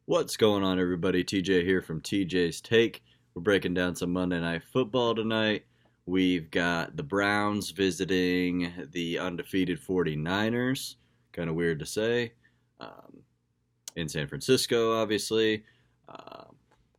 What's going on, everybody? TJ here from TJ's Take. We're breaking down some Monday Night Football tonight. We've got the Browns visiting the undefeated 49ers. Kind of weird to say. Um, in San Francisco, obviously. Uh,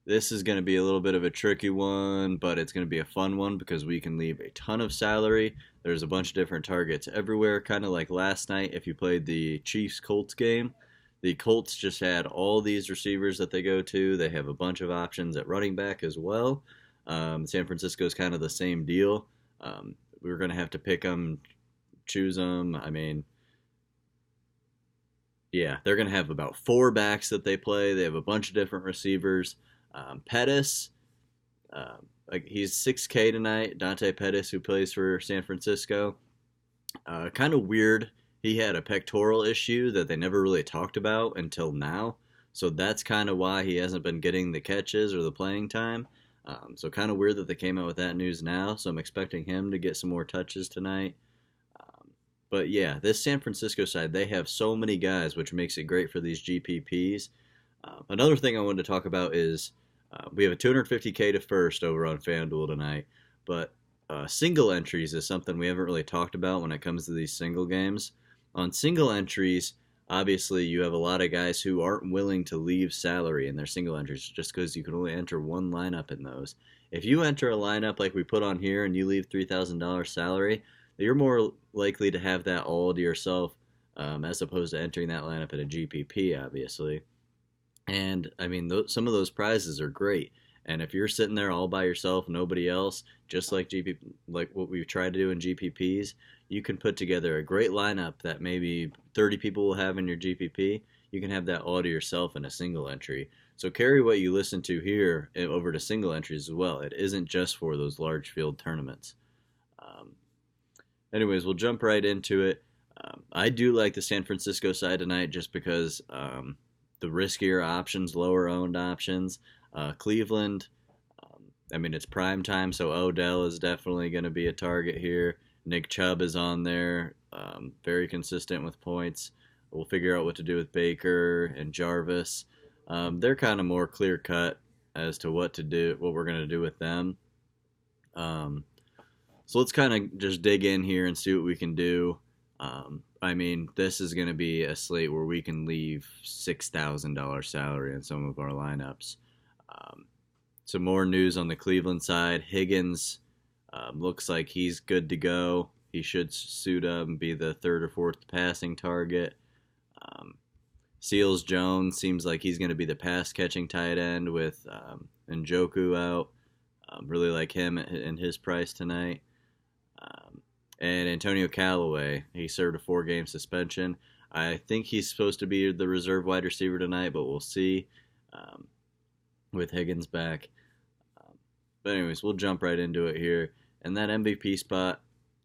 this is going to be a little bit of a tricky one, but it's going to be a fun one because we can leave a ton of salary. There's a bunch of different targets everywhere, kind of like last night if you played the Chiefs-Colts game. The Colts just had all these receivers that they go to. They have a bunch of options at running back as well. San Francisco is kind of the same deal. We're going to have to pick them, choose them. I mean, yeah, they're going to have about four backs that they play. They have a bunch of different receivers. Pettis, like he's 6K tonight. Dante Pettis, who plays for San Francisco. Kind of weird. He had a pectoral issue that they never really talked about until now. So that's kind of why he hasn't been getting the catches or the playing time. So kind of weird that they came out with that news now. So I'm expecting him to get some more touches tonight. But yeah, this San Francisco side, they have so many guys, which makes it great for these GPPs. Another thing I wanted to talk about is we have a 250K to first over on FanDuel tonight. But single entries is something we haven't really talked about when it comes to these single games. On single entries, obviously you have a lot of guys who aren't willing to leave salary in their single entries just because you can only enter one lineup in those. If you enter a lineup like we put on here and you leave $3,000 salary, you're more likely to have that all to yourself as opposed to entering that lineup in a GPP, obviously. And I mean, some of those prizes are great. And if you're sitting there all by yourself, nobody else, just like like what we've tried to do in GPPs, you can put together a great lineup that maybe 30 people will have in your GPP. You can have that all to yourself in a single entry. So carry what you listen to here over to single entries as well. It isn't just for those large field tournaments. Um, Anyways, we'll jump right into it. I do like the San Francisco side tonight just because the riskier options, lower owned options. Cleveland, I mean, it's prime time, so Odell is definitely going to be a target here. Nick Chubb is on there, very consistent with points. We'll figure out what to do with Baker and Jarvis. They're kind of more clear cut as to what to do, what we're going to do with them. So let's kind of just dig in here and see what we can do. I mean, this is going to be a slate where we can leave $6,000 salary in some of our lineups. Some more news on the Cleveland side. Higgins looks like he's good to go. He should suit up and be the third or fourth passing target. Seals Jones seems like he's going to be the pass catching tight end with Njoku out. Really like him and his price tonight. And Antonio Callaway, he served a 4-game suspension. I think he's supposed to be the reserve wide receiver tonight, but we'll see with Higgins back. But anyways, we'll jump right into it here. And that MVP spot,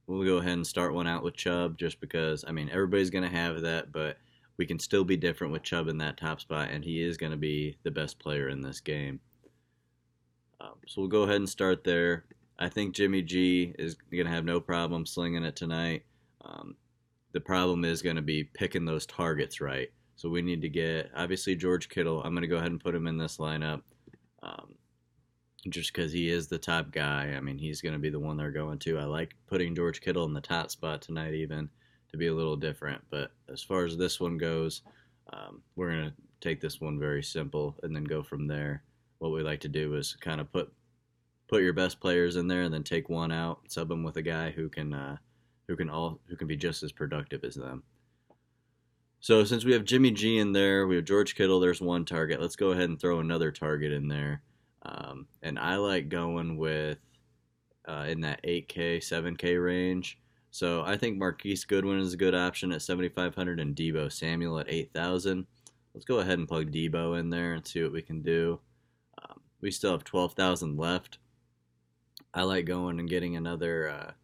we'll go ahead and start one out with Chubb just because, I mean, everybody's going to have that, but we can still be different with Chubb in that top spot, and he is going to be the best player in this game. So we'll go ahead and start there. I think Jimmy G is going to have no problem slinging it tonight. The problem is going to be picking those targets right. So we need to get, obviously, George Kittle. I'm going to go ahead and put him in this lineup just because he is the top guy. I mean, he's going to be the one they're going to. I like putting George Kittle in the top spot tonight even to be a little different. But as far as this one goes, we're going to take this one very simple and then go from there. What we like to do is kind of put your best players in there and then take one out, sub them with a guy who can be just as productive as them. So since we have Jimmy G in there, we have George Kittle, there's one target. Let's go ahead and throw another target in there. And I like going with in that 8K, 7K range. So I think Marquise Goodwin is a good option at 7,500 and Deebo Samuel at 8,000. Let's go ahead and plug Deebo in there and see what we can do. We still have 12,000 left. I like going and getting another,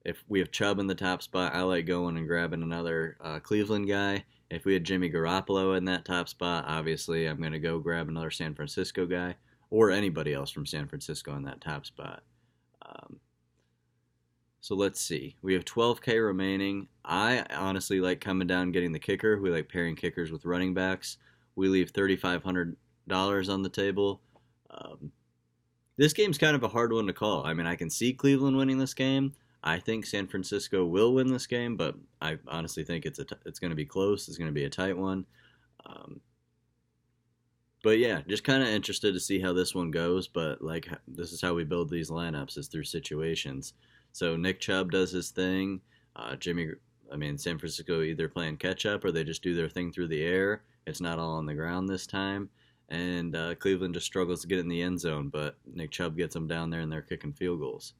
if we have Chubb in the top spot, I like going and grabbing another Cleveland guy. If we had Jimmy Garoppolo in that top spot, obviously I'm going to go grab another San Francisco guy or anybody else from San Francisco in that top spot. So let's see. We have 12K remaining. I honestly like coming down and getting the kicker. We like pairing kickers with running backs. We leave $3,500 on the table. Um, this game's kind of a hard one to call. I mean, I can see Cleveland winning this game. I think San Francisco will win this game, but I honestly think it's going to be close. It's going to be a tight one. Um, but yeah, just kind of interested to see how this one goes. But like, this is how we build these lineups, is through situations. So Nick Chubb does his thing. San Francisco either playing catch up or they just do their thing through the air. It's not all on the ground this time. And Cleveland just struggles to get in the end zone, but Nick Chubb gets them down there and they're kicking field goals.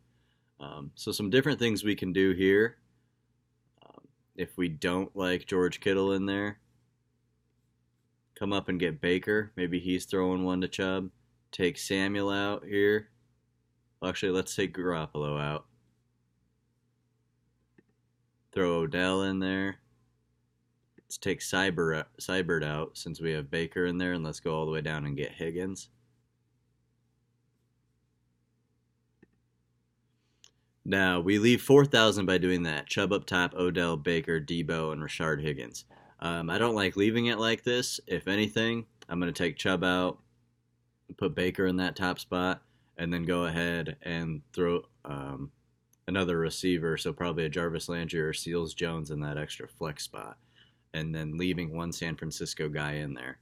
So some different things we can do here. If we don't like George Kittle in there, come up and get Baker. Maybe he's throwing one to Chubb. Take Samuel out here. Actually, let's take Garoppolo out. Throw Odell in there. Let's take Seibert out since we have Baker in there, and let's go all the way down and get Higgins. Now, we leave 4,000 by doing that. Chubb up top, Odell, Baker, Debo, and Rashard Higgins. I don't like leaving it like this. If anything, I'm going to take Chubb out, put Baker in that top spot, and then go ahead and throw another receiver, so probably a Jarvis Landry or Seals Jones in that extra flex spot, and then leaving one San Francisco guy in there.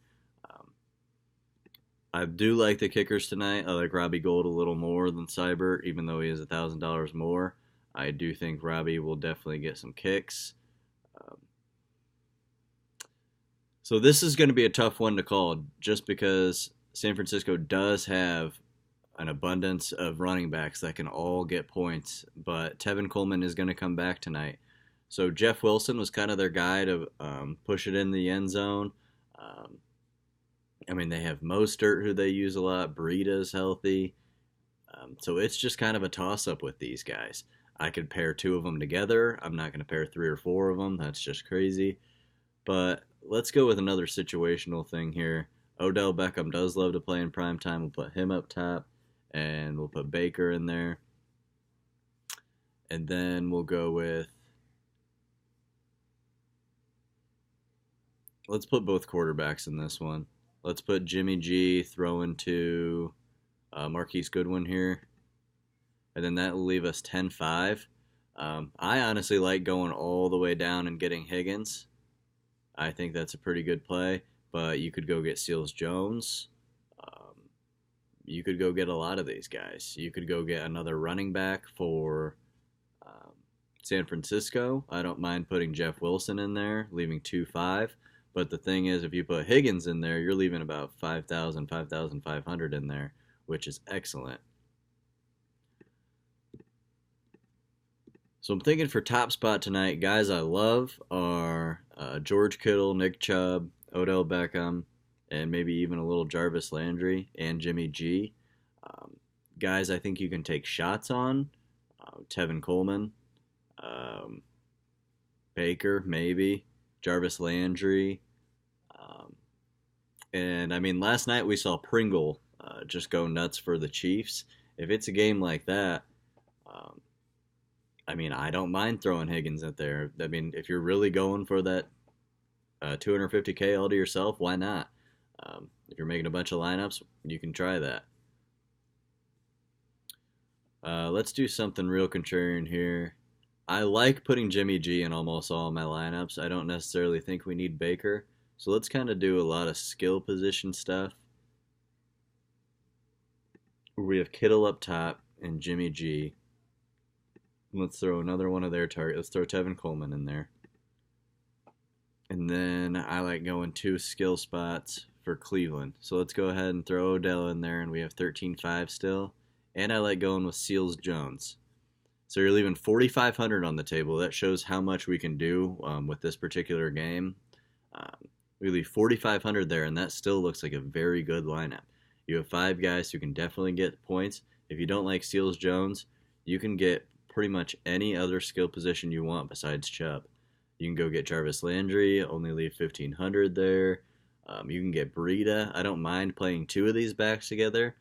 I do like the kickers tonight. I like Robbie Gould a little more than Seibert, even though he is $1,000 more. I do think Robbie will definitely get some kicks. So this is going to be a tough one to call, just because San Francisco does have an abundance of running backs that can all get points, but Tevin Coleman is going to come back tonight. So Jeff Wilson was kind of their guy to push it in the end zone. They have Mostert, who they use a lot. Breida's healthy. So it's just kind of a toss-up with these guys. I could pair two of them together. I'm not going to pair three or four of them. That's just crazy. But let's go with another situational thing here. Odell Beckham does love to play in prime time. We'll put him up top, and we'll put Baker in there. And then we'll go with... Let's put both quarterbacks in this one. Let's put Jimmy G throwing to Marquise Goodwin here. And then that will leave us 10-5. I honestly like going all the way down and getting Higgins. I think that's a pretty good play. But you could go get Seals Jones. You could go get a lot of these guys. You could go get another running back for San Francisco. I don't mind putting Jeff Wilson in there, leaving 2-5. But the thing is, if you put Higgins in there, you're leaving about 5,000, 5,500 in there, which is excellent. So I'm thinking for top spot tonight, guys I love are George Kittle, Nick Chubb, Odell Beckham, and maybe even a little Jarvis Landry and Jimmy G. Guys I think you can take shots on, Tevin Coleman, Baker maybe, Jarvis Landry. Last night we saw Pringle just go nuts for the Chiefs. If it's a game like that, I don't mind throwing Higgins out there. If you're really going for that $250K all to yourself, why not? If you're making a bunch of lineups, you can try that. Let's do something real contrarian here. I like putting Jimmy G in almost all of my lineups. I don't necessarily think we need Baker. So let's kind of do a lot of skill position stuff. We have Kittle up top and Jimmy G. Let's throw another one of their targets. Let's throw Tevin Coleman in there. And then I like going 2 skill spots for Cleveland. So let's go ahead and throw Odell in there, and we have 13-5 still. And I like going with Seals Jones. So you're leaving 4,500 on the table. That shows how much we can do with this particular game. We leave 4,500 there, and that still looks like a very good lineup. You have 5 guys who can definitely get points. If you don't like Seals Jones, you can get pretty much any other skill position you want besides Chubb. You can go get Jarvis Landry, only leave 1,500 there. You can get Breida. I don't mind playing 2 of these backs together.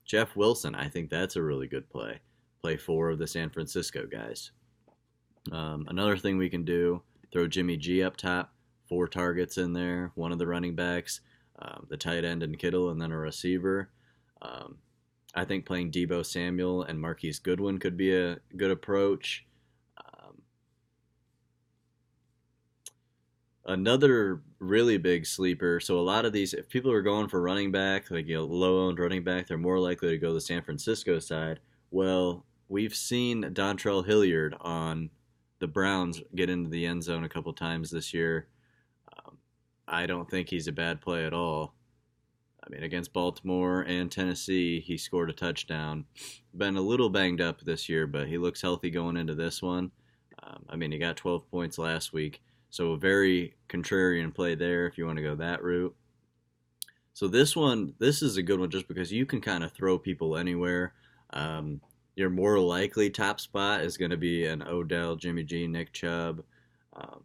Jeff Wilson, I think that's a really good play. Play 4 of the San Francisco guys. Another thing we can do, throw Jimmy G up top, 4 targets in there, one of the running backs. the tight end and Kittle, and then a receiver. Um, I think playing Deebo Samuel and Marquise Goodwin could be a good approach. Um, Another really big sleeper. So a lot of these, if people are going for running back, like low-owned running back, they're more likely to go the San Francisco side. Well, we've seen Dontrell Hilliard on the Browns get into the end zone a couple times this year. Um, I don't think he's a bad play at all. I mean, against Baltimore and Tennessee, he scored a touchdown. Been a little banged up this year, but he looks healthy going into this one. I mean, he got 12 points last week, so a very contrarian play there if you want to go that route. So this is a good one just because you can kind of throw people anywhere. Your more likely top spot is going to be an Odell, Jimmy G, Nick Chubb. Um,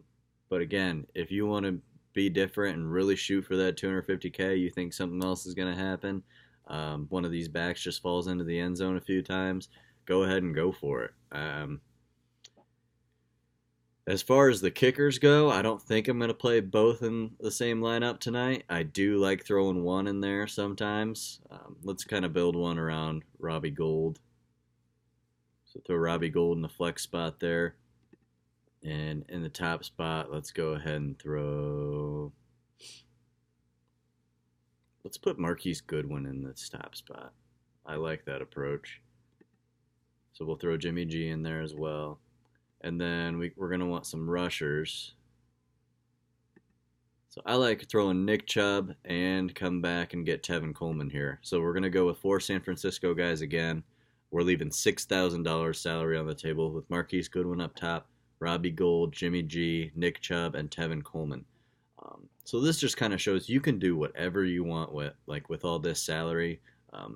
but again, if you want to be different and really shoot for that 250K, you think something else is going to happen, one of these backs just falls into the end zone a few times, go ahead and go for it. As far as the kickers go, I don't think I'm going to play both in the same lineup tonight. I do like throwing one in there sometimes. Let's kind of build one around Robbie Gould. So throw Robbie Gould in the flex spot there. And in the top spot, let's go ahead and throw... Let's put Marquise Goodwin in this top spot. I like that approach. So we'll throw Jimmy G in there as well. And then we're going to want some rushers. So I like throwing Nick Chubb and come back and get Tevin Coleman here. So we're going to go with 4 San Francisco guys again. We're leaving $6,000 salary on the table with Marquise Goodwin up top, Robbie Gould, Jimmy G, Nick Chubb, and Tevin Coleman. So this just kind of shows you can do whatever you want with all this salary.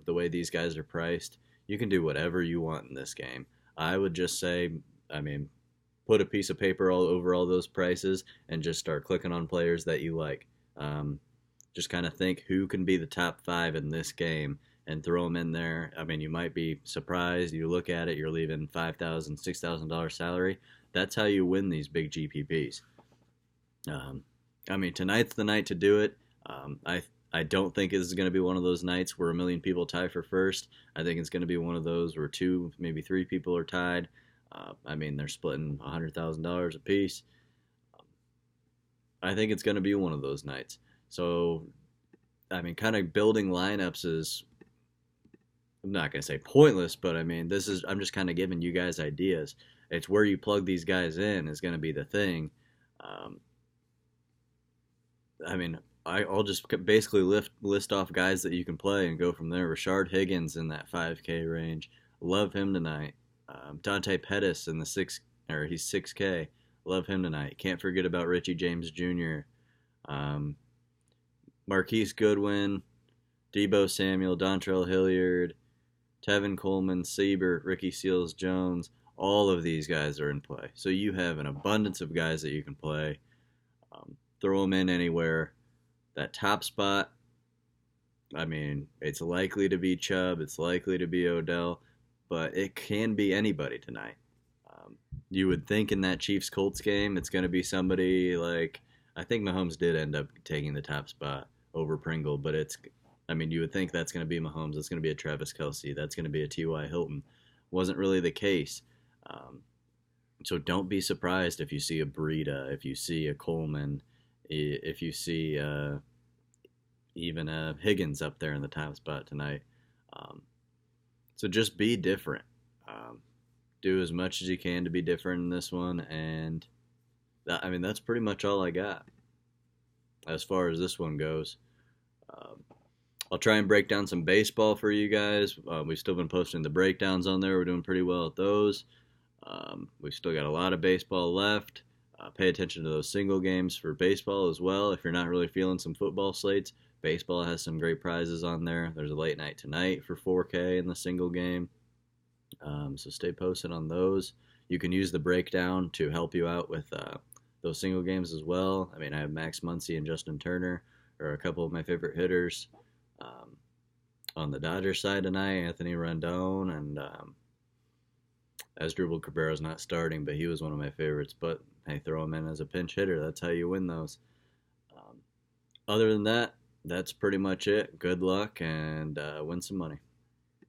The way these guys are priced, you can do whatever you want in this game. I would just say, put a piece of paper all over all those prices and just start clicking on players that you like. Just kind of think who can be the top 5 in this game and throw them in there. I mean, you might be surprised. You look at it, you're leaving $5,000, $6,000 salary. That's how you win these big GPPs. Tonight's the night to do it. I don't think this is going to be one of those nights where a million people tie for first. I think it's going to be one of those where 2, maybe 3 people are tied. They're splitting $100,000 a piece. I think it's going to be one of those nights. So, kind of building lineups is, I'm not going to say pointless, but I'm just kind of giving you guys ideas. It's where you plug these guys in is going to be the thing. I'll just basically list off guys that you can play and go from there. Rashard Higgins in that 5K range. Love him tonight. Dante Pettis in he's 6K. Love him tonight. Can't forget about Richie James Jr. Marquise Goodwin, Deebo Samuel, Dontrell Hilliard, Tevin Coleman, Siebert, Ricky Seals-Jones. All of these guys are in play. So you have an abundance of guys that you can play. Throw them in anywhere. That top spot, it's likely to be Chubb. It's likely to be Odell. But it can be anybody tonight. You would think in that Chiefs-Colts game it's going to be somebody like, I think Mahomes did end up taking the top spot over Pringle, but you would think that's going to be Mahomes. That's going to be a Travis Kelce. That's going to be a T.Y. Hilton. Wasn't really the case. So don't be surprised if you see a Breida, if you see a Coleman, if you see even a Higgins up there in the top spot tonight. So just be different. Do as much as you can to be different in this one, and that's pretty much all I got as far as this one goes. I'll try and break down some baseball for you guys. We've still been posting the breakdowns on there. We're doing pretty well at those. We've still got a lot of baseball left. Pay attention to those single games for baseball as well. If you're not really feeling some football slates, baseball has some great prizes on there. There's a late night tonight for 4K in the single game. So stay posted on those. You can use the breakdown to help you out with those single games as well. I have Max Muncy and Justin Turner are a couple of my favorite hitters. On the Dodgers side tonight, Anthony Rendon and Asdrubal Cabrera's not starting, but he was one of my favorites. But, hey, throw him in as a pinch hitter. That's how you win those. Other than that, That's pretty much it. Good luck and win some money.